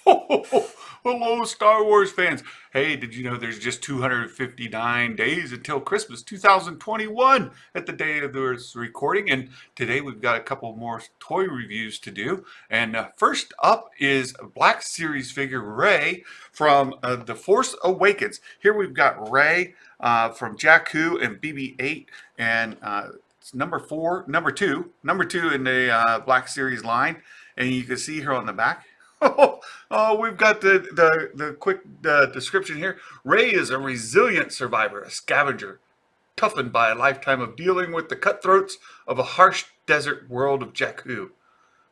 Hello, Star Wars fans. Hey, did you know there's just 259 days until Christmas 2021 at the day of this recording? And today we've got a couple more toy reviews to do. And first up is Black Series figure Rey from the Force Awakens. Here we've got Rey from Jakku and BB8. And it's number two in the Black Series line. And you can see her on the back. Oh, we've got the quick description here. Rey is a resilient survivor, a scavenger, toughened by a lifetime of dealing with the cutthroats of a harsh desert world of Jakku.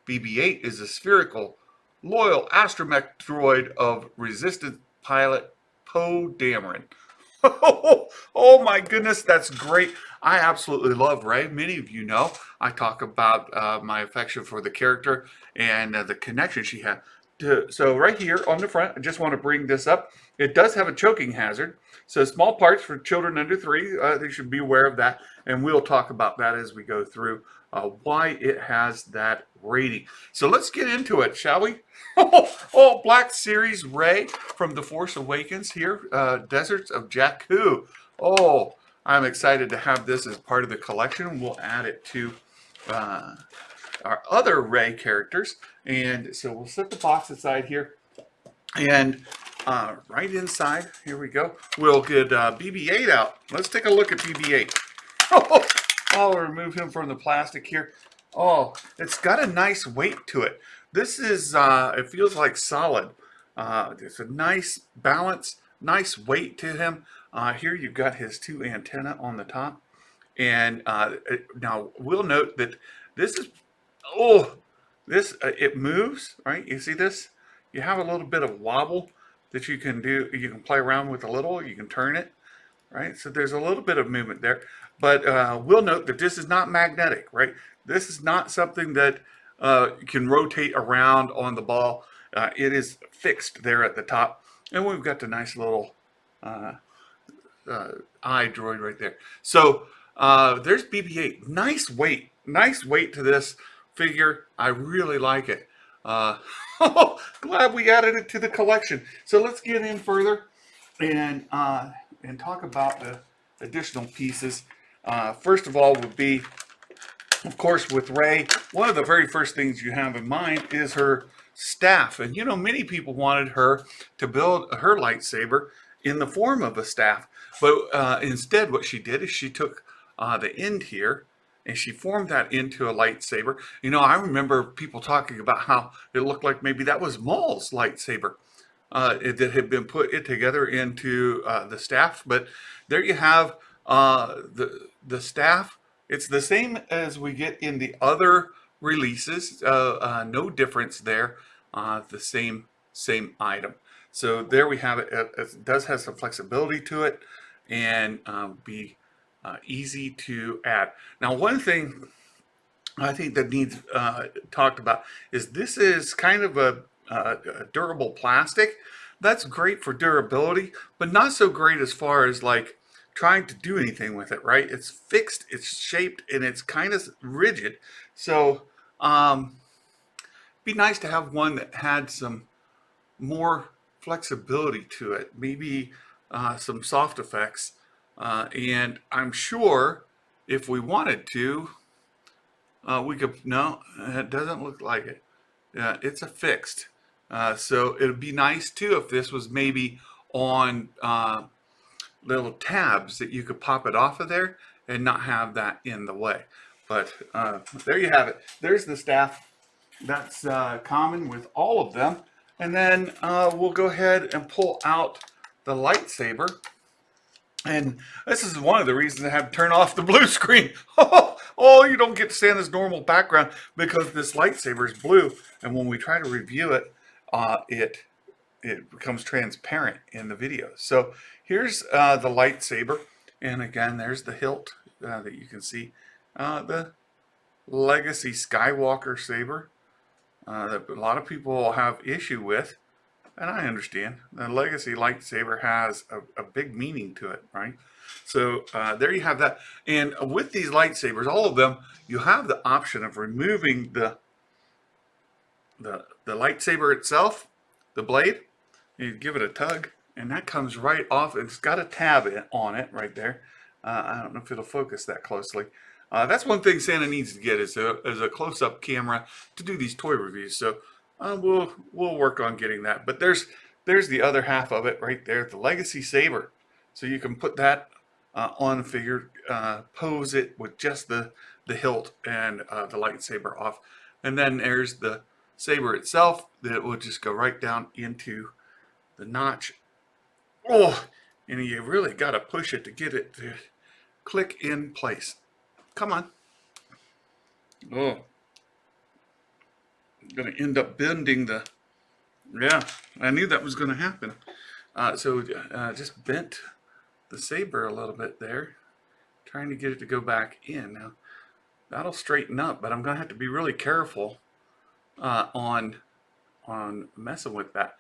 BB-8 is a spherical, loyal astromech droid of resistance pilot Poe Dameron. Oh my goodness, that's great. I absolutely love Rey. Many of you know I talk about my affection for the character and the connection she had. So right here on the front, I just want to bring this up. It does have a choking hazard. So small parts for children under 3, they should be aware of that. And we'll talk about that as we go through why it has that rating. So let's get into it, shall we? Oh, Black Series Rey from The Force Awakens here, Deserts of Jakku. Oh, I'm excited to have this as part of the collection. We'll add it to our other Rey characters. And so we'll set the box aside here. And right inside, here we go, we'll get BB-8 out. Let's take a look at BB-8. I'll remove him from the plastic here. Oh, it's got a nice weight to it. This is, it feels like solid. It's a nice balance, nice weight to him. Here you've got his 2 antennae on the top. And now we'll note that this is, it moves, right? You see this? You have a little bit of wobble that you can do. You can play around with a little. You can turn it, right? So there's a little bit of movement there. But we'll note that this is not magnetic, right? This is not something that can rotate around on the ball. It is fixed there at the top. And we've got the nice little eye droid right there. So there's BB-8. Nice weight to this figure. I really like it. Glad we added it to the collection. So let's get in further and talk about the additional pieces. First of all would be, of course, with Rey, one of the very first things you have in mind is her staff. And you know, many people wanted her to build her lightsaber in the form of a staff. But instead what she did is she took the end here and she formed that into a lightsaber. You know, I remember people talking about how it looked like maybe that was Maul's lightsaber that had been put together into the staff. But there you have the staff. It's the same as we get in the other releases. No difference there. The same item. So there we have it. It does have some flexibility to it and be easy to add. Now, one thing I think that needs talked about is this is kind of a durable plastic. That's great for durability, but not so great as far as like trying to do anything with it, right? It's fixed, it's shaped, and it's kind of rigid. So be nice to have one that had some more flexibility to it, maybe some soft effects. And I'm sure if we wanted to, we could, no, it doesn't look like it. It's a fixed. So it would be nice too if this was maybe on little tabs that you could pop it off of there and not have that in the way. But there you have it. There's the staff. That's common with all of them. And then we'll go ahead and pull out the lightsaber. And this is one of the reasons I had to turn off the blue screen. Oh, you don't get to see this normal background because this lightsaber is blue. And when we try to review it, it becomes transparent in the video. So here's the lightsaber. And again, there's the hilt that you can see. The Legacy Skywalker saber that a lot of people have issue with. And I understand. The Legacy lightsaber has a big meaning to it, right? So there you have that. And with these lightsabers, all of them, you have the option of removing the lightsaber itself, the blade, you give it a tug, and that comes right off. It's got a tab on it right there. I don't know if it'll focus that closely. That's one thing Santa needs to get is a close-up camera to do these toy reviews. So we'll work on getting that. But there's the other half of it right there, the Legacy Saber. So you can put that on the figure, pose it with just the hilt and the lightsaber off, and then there's the saber itself that will just go right down into the notch. Oh, and you really got to push it to get it to click in place. Come on. Oh, I'm gonna end up bending the. Yeah, I knew that was going to happen. So just bent the saber a little bit there, trying to get it to go back in. Now that'll straighten up, but I'm going to have to be really careful on messing with that.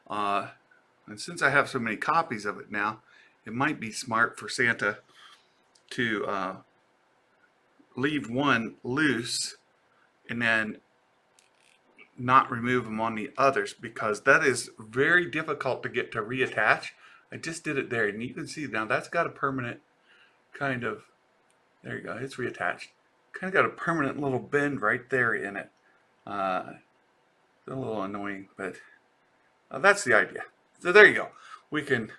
And since I have so many copies of it now, it might be smart for Santa to leave one loose and then not remove them on the others, because that is very difficult to get to reattach. I just did it there, and you can see now that's got a permanent kind of, there you go, it's reattached. Kind of got a permanent little bend right there in it. It's a little annoying, but that's the idea. So there you go. We can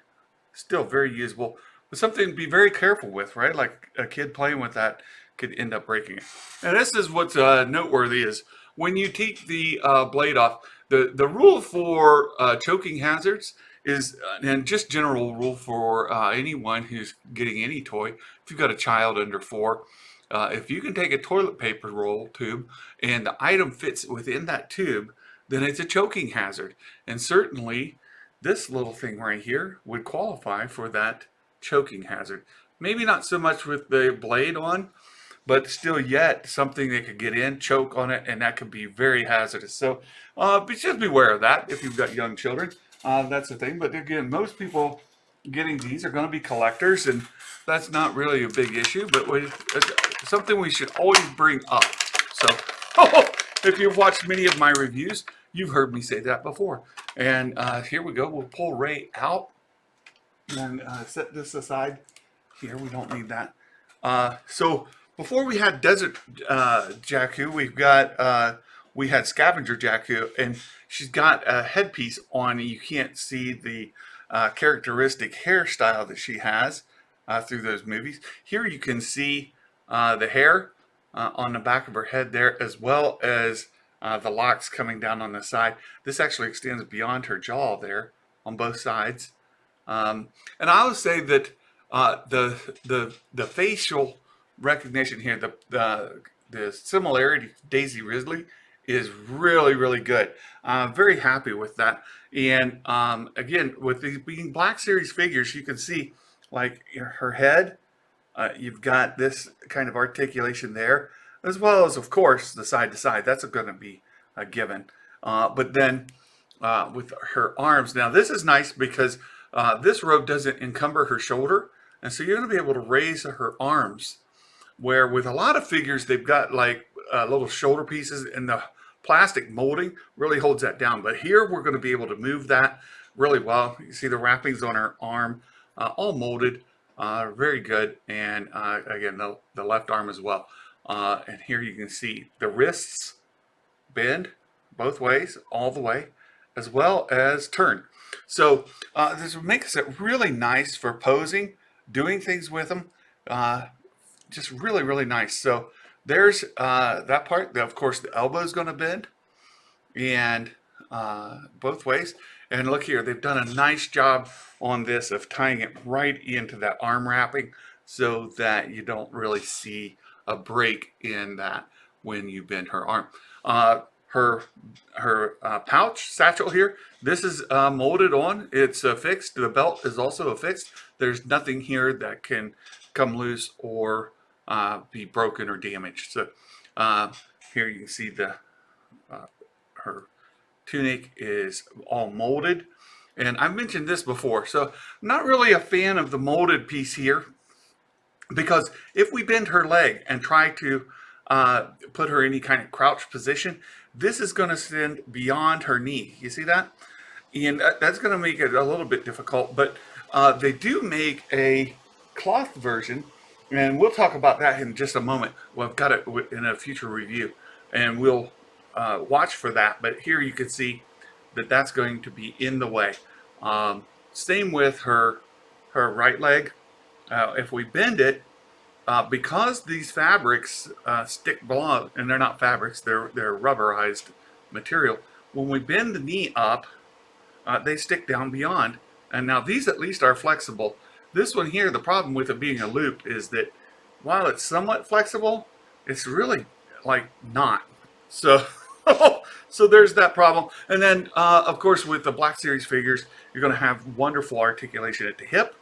still very usable, but something to be very careful with, right? Like a kid playing with that could end up breaking it. And this is what's noteworthy is when you take the blade off, the rule for choking hazards is, and just general rule for anyone who's getting any toy, if you've got a child under 4, if you can take a toilet paper roll tube and the item fits within that tube, then it's a choking hazard. And certainly this little thing right here would qualify for that choking hazard. Maybe not so much with the blade on, but still yet something that could get in, choke on it, and that could be very hazardous. So but just beware of that if you've got young children. That's the thing. But again, most people getting these are going to be collectors, and that's not really a big issue, but it's something we should always bring up. So if you've watched many of my reviews, you've heard me say that before. And here we go. We'll pull Rey out and set this aside. Here, we don't need that. So before we had Desert Jakku, we had Scavenger Jakku, and she's got a headpiece on. You can't see the characteristic hairstyle that she has through those movies. Here you can see the hair on the back of her head there, as well as the locks coming down on the side. This actually extends beyond her jaw there on both sides. And I would say that the facial recognition here, the similarity to Daisy Ridley is really, really good. Very happy with that. And again, with these being Black Series figures, you can see like her head, you've got this kind of articulation there, as well as, of course, the side to side. That's going to be a given. But then with her arms, now this is nice because this robe doesn't encumber her shoulder, and so you're going to be able to raise her arms, where with a lot of figures, they've got like little shoulder pieces, and the plastic molding really holds that down. But here we're going to be able to move that really well. You see the wrappings on her arm, all molded, very good. And again, the left arm as well. And here you can see the wrists bend both ways, all the way, as well as turn. So this makes it really nice for posing, doing things with them. Just really, really nice. So there's that part. Of course, the elbow is going to bend, and both ways. And look here, they've done a nice job on this of tying it right into that arm wrapping so that you don't really see a break in that when you bend her arm. Her pouch satchel here, this is molded on. It's affixed. The belt is also affixed. There's nothing here that can come loose or be broken or damaged. So here you can see the her tunic is all molded, and I've mentioned this before, so I'm not really a fan of the molded piece here, because if we bend her leg and try to put her in any kind of crouch position, this is going to send beyond her knee. You see that? and that's going to make it a little bit difficult. But they do make a cloth version, and we'll talk about that in just a moment. Well, I've got it in a future review, and we'll watch for that. But here you can see that that's going to be in the way. Same with her right leg. If we bend it, because these fabrics stick below, and they're not fabrics, they're rubberized material. When we bend the knee up, they stick down beyond. And now these at least are flexible. This one here, the problem with it being a loop is that while it's somewhat flexible, it's really like not. So, so there's that problem. And then, of course, with the Black Series figures, you're going to have wonderful articulation at the hip.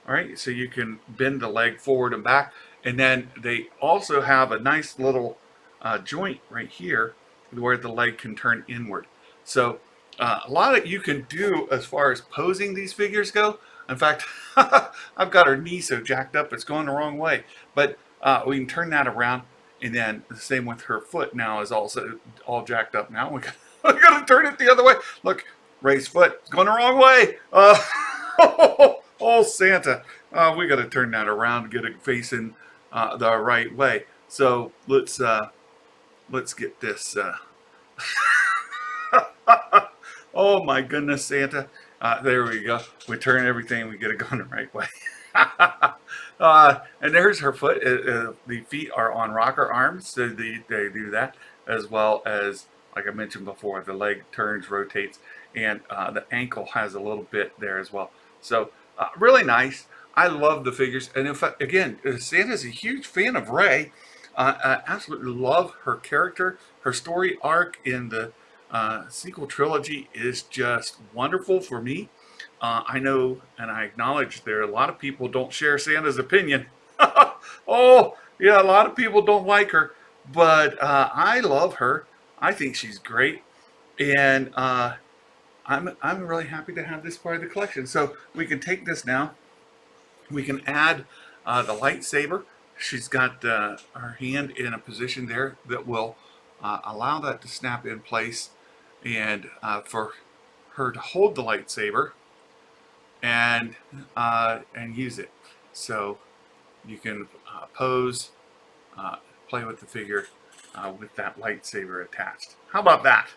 All right, so you can bend the leg forward and back. And then they also have a nice little joint right here where the leg can turn inward. So a lot that you can do as far as posing these figures go. In fact, I've got her knee so jacked up it's going the wrong way. But we can turn that around, and then the same with her foot now is also all jacked up. Now we got to turn it the other way. Look, Ray's foot is going the wrong way. Oh, Santa. We got to turn that around and get it facing the right way. So let's get this. Oh my goodness, Santa. There we go. We turn everything, we get it going the right way. And there's her foot. The feet are on rocker arms, so they do that, as well as, like I mentioned before, the leg turns, rotates, and the ankle has a little bit there as well. So really nice. I love the figures. And in fact, again, Santa's a huge fan of Rey. I absolutely love her character. Her story arc in the sequel trilogy is just wonderful for me. I know and I acknowledge there are a lot of people don't share Santa's opinion. Oh, yeah, a lot of people don't like her. But I love her. I think she's great. And I'm really happy to have this part of the collection. So we can take this now. We can add the lightsaber. She's got her hand in a position there that will allow that to snap in place, and for her to hold the lightsaber and use it. So you can pose, play with the figure with that lightsaber attached. How about that?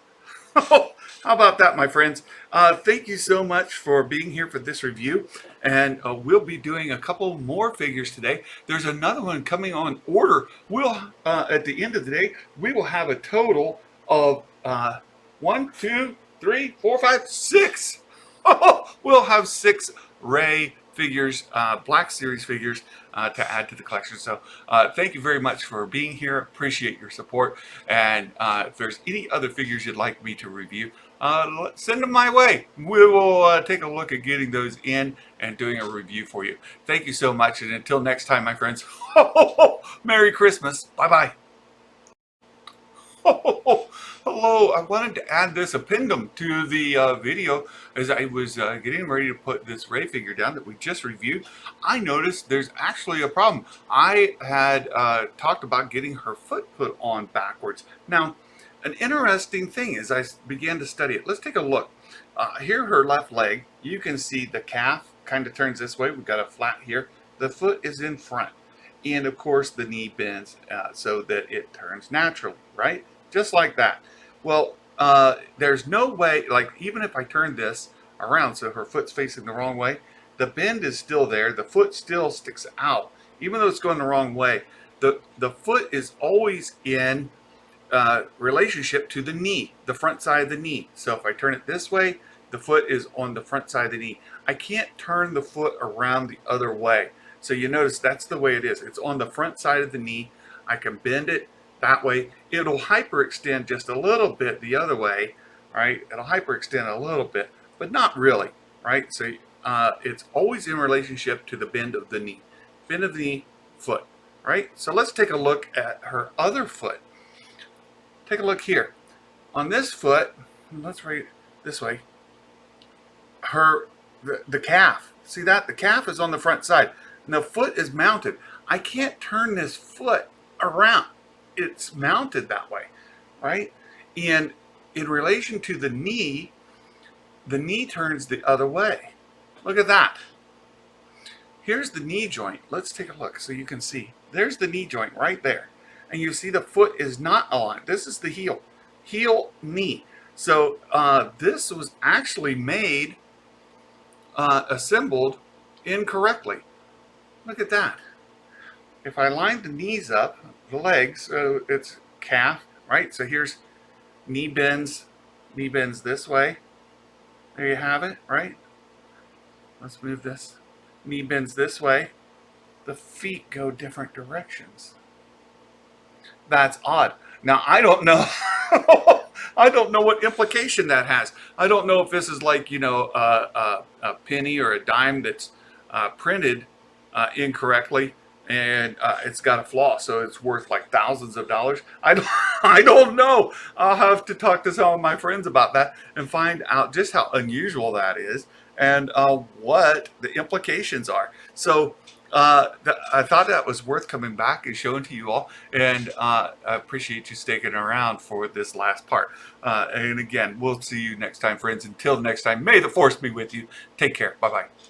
How about that, my friends? Thank you so much for being here for this review. And we'll be doing a couple more figures today. There's another one coming on order. We'll, at the end of the day, we will have a total of 1, 2, 3, 4, 5, 6. We'll have 6 Rey figures, Black Series figures to add to the collection. So thank you very much for being here. Appreciate your support. And if there's any other figures you'd like me to review, send them my way. We will take a look at getting those in and doing a review for you. Thank you so much. And until next time, my friends, Merry Christmas. Bye-bye. Hello, I wanted to add this appendum to the video as I was getting ready to put this Rey figure down that we just reviewed. I noticed there's actually a problem. I had talked about getting her foot put on backwards. Now, an interesting thing as I began to study it, let's take a look. Here, her left leg, you can see the calf kind of turns this way. We've got a flat here. The foot is in front. And of course, the knee bends so that it turns naturally, right? Just like that. Well, there's no way, like even if I turn this around so her foot's facing the wrong way, the bend is still there. The foot still sticks out. Even though it's going the wrong way, the foot is always in relationship to the knee, the front side of the knee. So if I turn it this way, the foot is on the front side of the knee. I can't turn the foot around the other way. So you notice that's the way it is. It's on the front side of the knee. I can bend it that way. It'll hyperextend just a little bit the other way, right? It'll hyperextend a little bit, but not really, right? So it's always in relationship to the bend of the knee. Bend of the knee, foot, right? So let's take a look at her other foot. Take a look here. On this foot, let's write this way, the calf. See that? The calf is on the front side. And the foot is mounted. I can't turn this foot around. It's mounted that way, right? And in relation to the knee, the knee turns the other way. Look at that. Here's the knee joint. Let's take a look so you can see. There's the knee joint right there. And you see the foot is not aligned. This is the heel. Heel, knee. So this was actually made, assembled incorrectly. Look at that. If I line the knees up, the legs, so it's calf, right? So here's knee bends this way. There you have it, right? Let's move this. Knee bends this way. The feet go different directions. That's odd. Now, I don't know. I don't know what implication that has. I don't know if this is like, a penny or a dime that's printed incorrectly, and it's got a flaw, so it's worth like thousands of dollars. I don't know. I'll have to talk to some of my friends about that and find out just how unusual that is and what the implications are. So I thought that was worth coming back and showing to you all, and I appreciate you sticking around for this last part. And again, we'll see you next time, friends. Until next time, may the force be with you. Take care. Bye-bye.